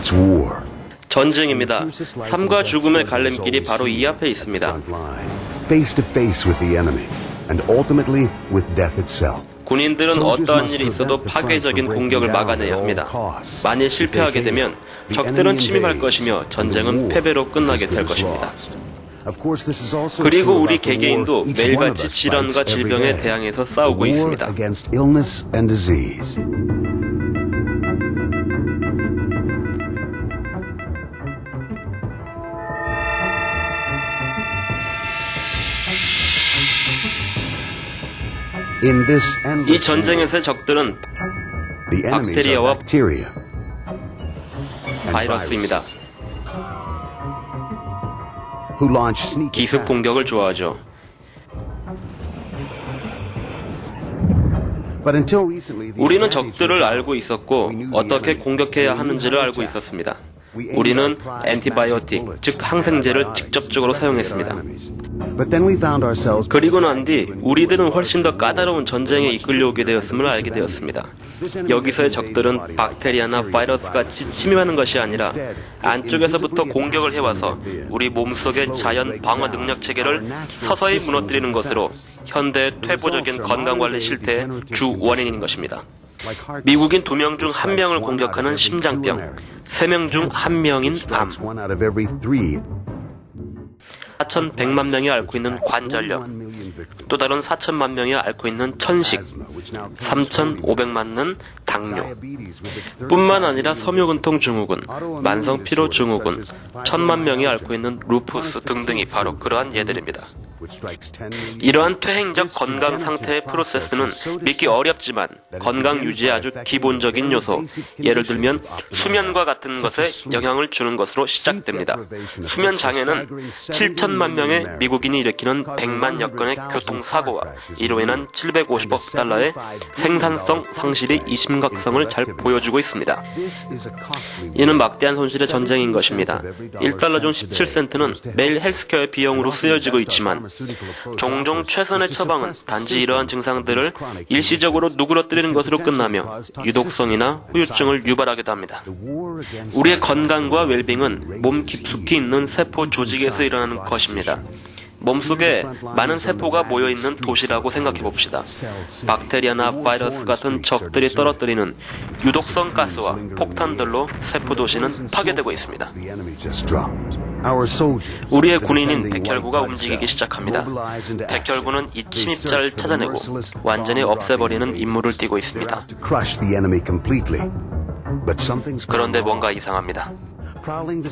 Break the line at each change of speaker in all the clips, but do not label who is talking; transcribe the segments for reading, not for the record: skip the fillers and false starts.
It's war.
전쟁입니다. 삶과 죽음의 갈림길이 바로 이 앞에 있습니다.
Face to face with the enemy, and ultimately with death itself.
군인들은 어떠한 일이 있어도 파괴적인 공격을 막아내야 합니다. 만일 실패하게 되면 적들은 침입할 것이며 전쟁은 패배로 끝나게 될 것입니다. 그리고 우리 개개인도 매일같이 질환과 질병에 대항해서 싸우고 있습니다. 이 전쟁에서의 적들은 박테리아와 바이러스입니다. 기습 공격을 좋아하죠. 우리는 적들을 알고 있었고 어떻게 공격해야 하는지를 알고 있었습니다. 우리는 엔티바이오틱, 즉 항생제를 직접적으로 사용했습니다. 그리고 난 뒤 우리들은 훨씬 더 까다로운 전쟁에 이끌려오게 되었음을 알게 되었습니다. 여기서의 적들은 박테리아나 바이러스같이 침입하는 것이 아니라 안쪽에서부터 공격을 해와서 우리 몸속의 자연 방어 능력 체계를 서서히 무너뜨리는 것으로 현대의 퇴보적인 건강관리 실태의 주 원인인 것입니다. 미국인 2명 중 1명을 공격하는 심장병, 3명 중 1명인 암, 4,100만 명이 앓고 있는 관절염, 또 다른 4천만 명이 앓고 있는 천식, 3,500만은 당뇨, 뿐만 아니라 섬유근통 증후군, 만성피로 증후군, 1,000만 명이 앓고 있는 루푸스 등등이 바로 그러한 예들입니다. 이러한 퇴행적 건강 상태의 프로세스는 믿기 어렵지만 건강 유지의 아주 기본적인 요소, 예를 들면 수면과 같은 것에 영향을 주는 것으로 시작됩니다. 수면 장애는 7천만 명의 미국인이 일으키는 100만여 건의 교통사고와 이로 인한 750억 달러의 생산성 상실이 이 심각성을 잘 보여주고 있습니다. 이는 막대한 손실의 전쟁인 것입니다. 1달러 중 17센트는 매일 헬스케어의 비용으로 쓰여지고 있지만 종종 최선의 처방은 단지 이러한 증상들을 일시적으로 누그러뜨리는 것으로 끝나며 유독성이나 후유증을 유발하기도 합니다. 우리의 건강과 웰빙은 몸 깊숙이 있는 세포 조직에서 일어나는 것입니다. 몸속에 많은 세포가 모여있는 도시라고 생각해봅시다. 박테리아나 바이러스 같은 적들이 떨어뜨리는 유독성 가스와 폭탄들로 세포 도시는 파괴되고 있습니다. 우리의 군인인 백혈구가 움직이기 시작합니다. 백혈구는 이 침입자를 찾아내고 완전히 없애버리는 임무를 띠고 있습니다. 그런데 뭔가 이상합니다.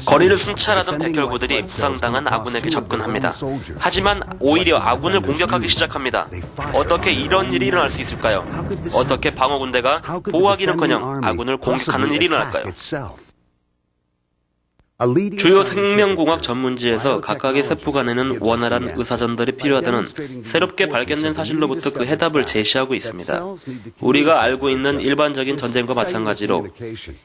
거리를 순찰하던 백혈구들이 부상당한 아군에게 접근합니다. 하지만 오히려 아군을 공격하기 시작합니다. 어떻게 이런 일이 일어날 수 있을까요? 어떻게 방어군대가 보호하기는커녕 아군을 공격하는 일이 일어날까요? 주요 생명공학 전문지에서 각각의 세포가 내는 원활한 의사전달이 필요하다는 새롭게 발견된 사실로부터 그 해답을 제시하고 있습니다. 우리가 알고 있는 일반적인 전쟁과 마찬가지로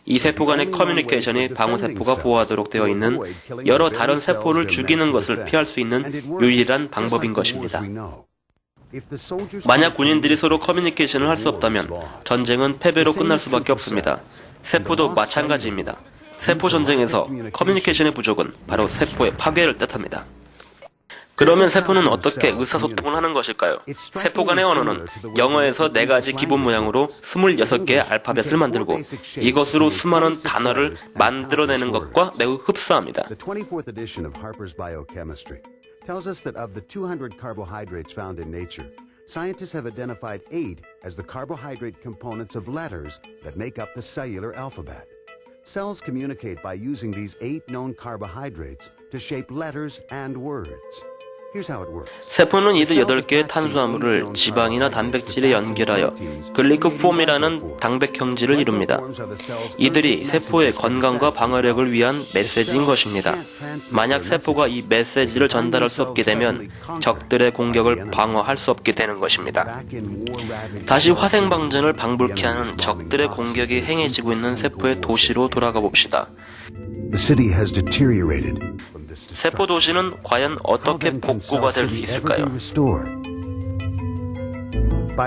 이 세포 간의 커뮤니케이션이 방어세포가 보호하도록 되어 있는 여러 다른 세포를 죽이는 것을 피할 수 있는 유일한 방법인 것입니다. 만약 군인들이 서로 커뮤니케이션을 할 수 없다면 전쟁은 패배로 끝날 수밖에 없습니다. 세포도 마찬가지입니다. 세포 전쟁에서 커뮤니케이션의 부족은 바로 세포의 파괴를 뜻합니다. 그러면 세포는 어떻게 의사소통을 하는 것일까요? 세포 간의 언어는 영어에서 4가지 기본 모양으로 26개의 알파벳을 만들고 이것으로 수많은 단어를 만들어내는 것과 매우 흡사합니다.
Scientists have identified 8 as the carbohydrate components of letters that make up the cellular alphabet. Cells communicate by using these 8 known carbohydrates to shape letters and words. Here's how it works.
세포는 이들 8개의 탄수화물을 지방이나 단백질에 연결하여 글리코폼이라는 단백 형질을 이룹니다. 이들이 세포의 건강과 방어력을 위한 메시지인 것입니다. 만약 세포가 이 메시지를 전달할 수 없게 되면 적들의 공격을 방어할 수 없게 되는 것입니다. 다시 화생방전을 방불케 하는 적들의 공격이 행해지고 있는 세포의 도시로 돌아가 봅시다.
The city has deteriorated.
세포 도시는 과연 어떻게 복구가 될 수 있을까요?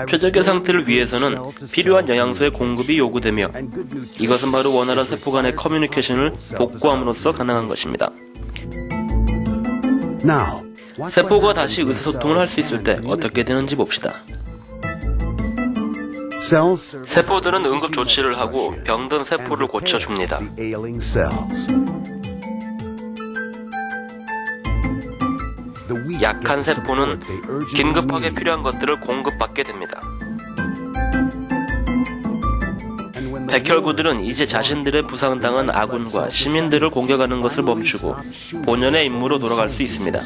최적의 상태를 위해서는 필요한 영양소의 공급이 요구되며 이것은 바로 원활한 세포 간의 커뮤니케이션을 복구함으로써 가능한 것입니다. 세포가 다시 의사소통을 할 수 있을 때 어떻게 되는지 봅시다. 세포들은 응급 조치를 하고 병든 세포를 고쳐줍니다. 약한 세포는 긴급하게 필요한 것들을 공급받게 됩니다. 백혈구들은 이제 자신들의 부상당한 아군과 시민들을 공격하는 것을 멈추고 본연의 임무로 돌아갈 수 있습니다.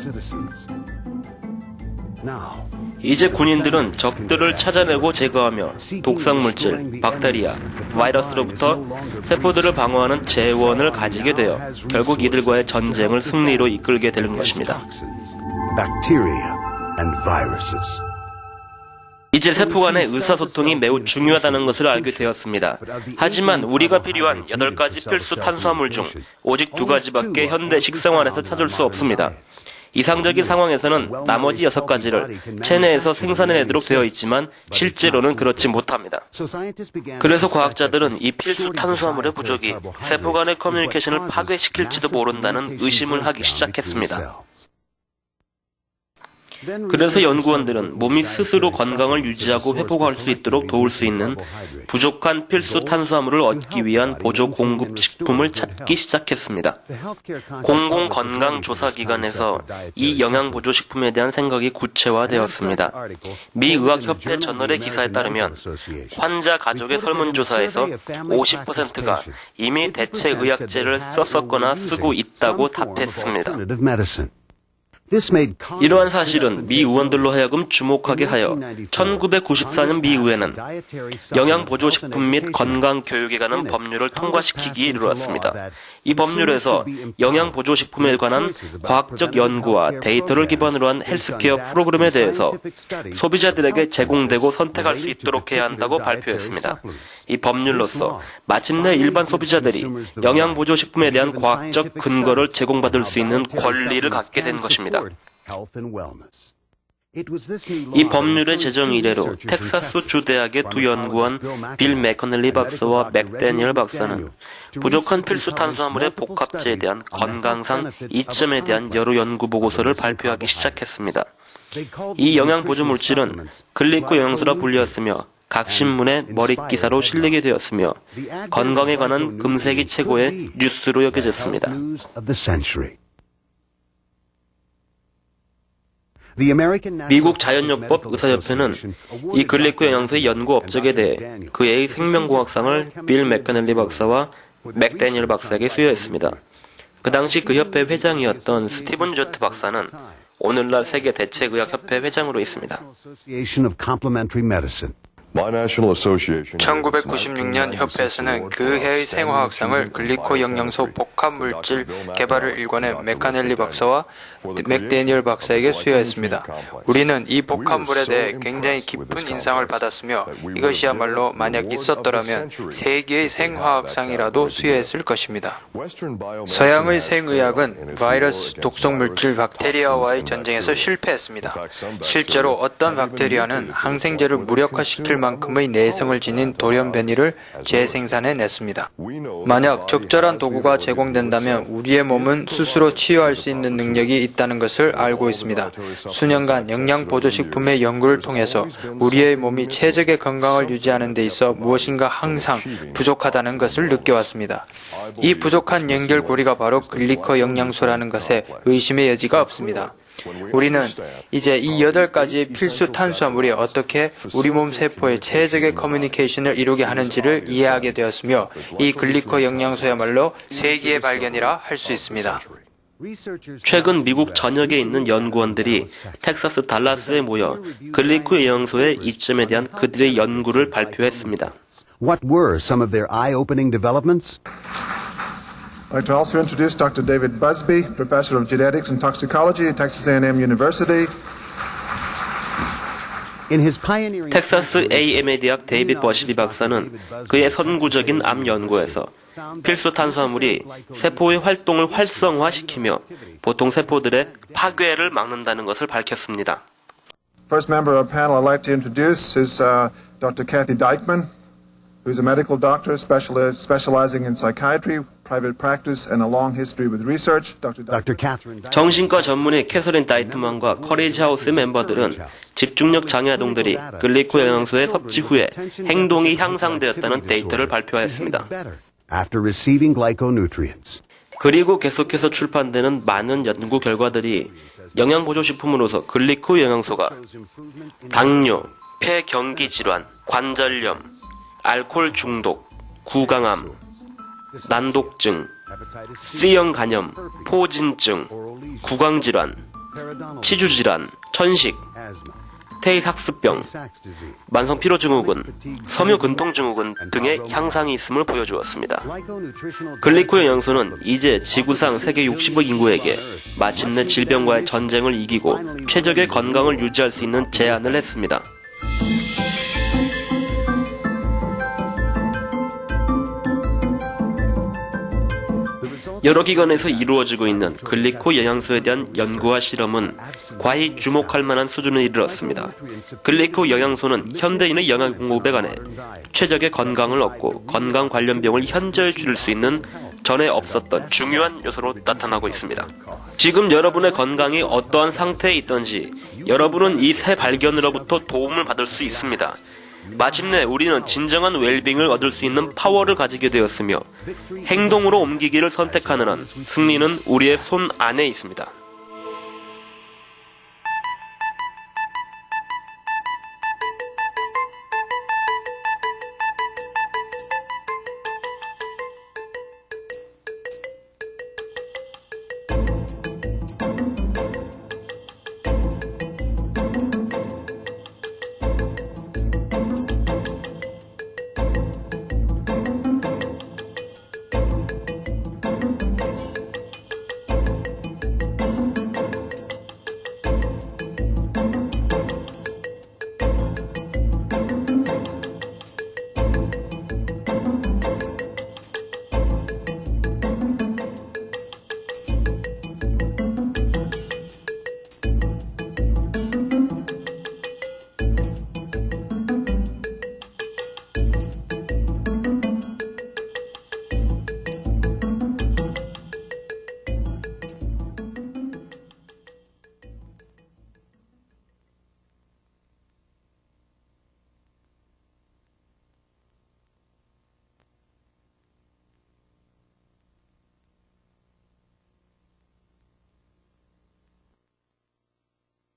이제 군인들은 적들을 찾아내고 제거하며 독성물질, 박테리아, 바이러스로부터 세포들을 방어하는 재원을 가지게 되어 결국 이들과의 전쟁을 승리로 이끌게 되는 것입니다. 이제 세포 간의 의사소통이 매우 중요하다는 것을 알게 되었습니다. 하지만 우리가 필요한 8가지 필수 탄수화물 중 오직 2가지밖에 현대 식생활에서 찾을 수 없습니다. 이상적인 상황에서는 나머지 6가지를 체내에서 생산해내도록 되어 있지만 실제로는 그렇지 못합니다. 그래서 과학자들은 이 필수 탄수화물의 부족이 세포 간의 커뮤니케이션을 파괴시킬지도 모른다는 의심을 하기 시작했습니다. 그래서 연구원들은 몸이 스스로 건강을 유지하고 회복할 수 있도록 도울 수 있는 부족한 필수 탄수화물을 얻기 위한 보조 공급 식품을 찾기 시작했습니다. 공공건강조사기관에서 이 영양보조식품에 대한 생각이 구체화되었습니다. 미 의학협회 저널의 기사에 따르면 환자 가족의 설문조사에서 50%가 이미 대체 의약제를 썼었거나 쓰고 있다고 답했습니다. 이러한 사실은 미 의원들로 하여금 주목하게 하여 1994년 미 의회는 영양보조식품 및 건강교육에 관한 법률을 통과시키기에 이르렀습니다. 이 법률에서 영양보조식품에 관한 과학적 연구와 데이터를 기반으로 한 헬스케어 프로그램에 대해서 소비자들에게 제공되고 선택할 수 있도록 해야 한다고 발표했습니다. 이 법률로서 마침내 일반 소비자들이 영양보조식품에 대한 과학적 근거를 제공받을 수 있는 권리를 갖게 된 것입니다. 이 법률의 제정 이래로 텍사스 주대학의 두 연구원 빌 맥커넬리 박사와 맥데니얼 박사는 부족한 필수 탄수화물의 복합제에 대한 건강상 이점에 대한 여러 연구 보고서를 발표하기 시작했습니다. 이 영양보조물질은 글리코 영양소라 불렸으며 각 신문의 머릿기사로 실리게 되었으며 건강에 관한 금세기 최고의 뉴스로 여겨졌습니다. 미국 자연요법 의사협회는 이 글리코 영양소의 연구 업적에 대해 그의 생명공학상을 빌 맥커넬리 박사와 맥데니얼 박사에게 수여했습니다. 그 당시 그 협회 회장이었던 스티븐 유저트 박사는 오늘날 세계 대체의학협회 회장으로 있습니다.
1996년 협회에서는 그 해의 생화학상을 글리코 영양소 복합물질 개발을 일궈낸 맥카넬리 박사와 맥데니얼 박사에게 수여했습니다. 우리는 이 복합물에 대해 굉장히 깊은 인상을 받았으며 이것이야말로 만약 있었더라면 세계의 생화학상이라도 수여했을 것입니다. 서양의 생의학은 바이러스, 독성물질, 박테리아와의 전쟁에서 실패했습니다. 실제로 어떤 박테리아는 항생제를 무력화시킬 만큼의 내성을 지닌 돌연변이를 재생산해냈습니다. 만약 적절한 도구가 제공된다면 우리의 몸은 스스로 치유할 수 있는 능력이 있다는 것을 알고 있습니다. 수년간 영양보조식품의 연구를 통해서 우리의 몸이 최적의 건강을 유지하는 데 있어 무엇인가 항상 부족하다는 것을 느껴왔습니다. 이 부족한 연결고리가 바로 글리코 영양소라는 것에 의심의 여지가 없습니다. 우리는 이제 이 8가지 필수 탄수화물이 어떻게 우리 몸 세포의 최적의 커뮤니케이션을 이루게 하는지를 이해하게 되었으며 이 글리코 영양소야말로 세기의 발견이라 할 수 있습니다.
최근 미국 전역에 있는 연구원들이 텍사스 달라스에 모여 글리코 영양소의 이점에 대한 그들의 연구를 발표했습니다.
What were some of their eye-opening developments?
I'd like to also introduce Dr. David Busby, Professor of Genetics and Toxicology at Texas A&M University.
텍사스 A&M 대학 데이빗 버시비 박사는 그의 선구적인 암 연구에서 필수 탄수화물이 세포의 활동을 활성화시키며 보통 세포들의 파괴를 막는다는 것을 밝혔습니다.
First member of our panel I'd like to introduce is Dr. Kathy Dykman, who's a medical doctor specializing in psychiatry, private practice, and a long history with research.
Dr. Catherine
정신과 전문의 캐서린 다이트만과 커리지 하우스의 멤버들은 집중력 장애 아동들이 글리코 영양소의 섭취 후에 행동이 향상되었다는 데이터를 발표하였습니다.
after receiving glyconutrients.
그리고 계속해서 출판되는 많은 연구 결과들이 영양보조식품으로서 글리코 영양소가 당뇨, 폐경기 질환, 관절염, 알코올 중독, 구강암, 난독증, C형 간염, 포진증, 구강질환, 치주질환, 천식, 태희삭습병, 만성피로증후군, 섬유근통증후군 등의 향상이 있음을 보여주었습니다. 글리코 영양소는 이제 지구상 세계 60억 인구에게 마침내 질병과의 전쟁을 이기고 최적의 건강을 유지할 수 있는 제안을 했습니다. 여러 기관에서 이루어지고 있는 글리코 영양소에 대한 연구와 실험은 과히 주목할 만한 수준에 이르렀습니다. 글리코 영양소는 현대인의 영양 공급에 관해 최적의 건강을 얻고 건강 관련 병을 현저히 줄일 수 있는 전에 없었던 중요한 요소로 나타나고 있습니다. 지금 여러분의 건강이 어떠한 상태에 있던지 여러분은 이 새 발견으로부터 도움을 받을 수 있습니다. 마침내 우리는 진정한 웰빙을 얻을 수 있는 파워를 가지게 되었으며 행동으로 옮기기를 선택하는 한 승리는 우리의 손 안에 있습니다.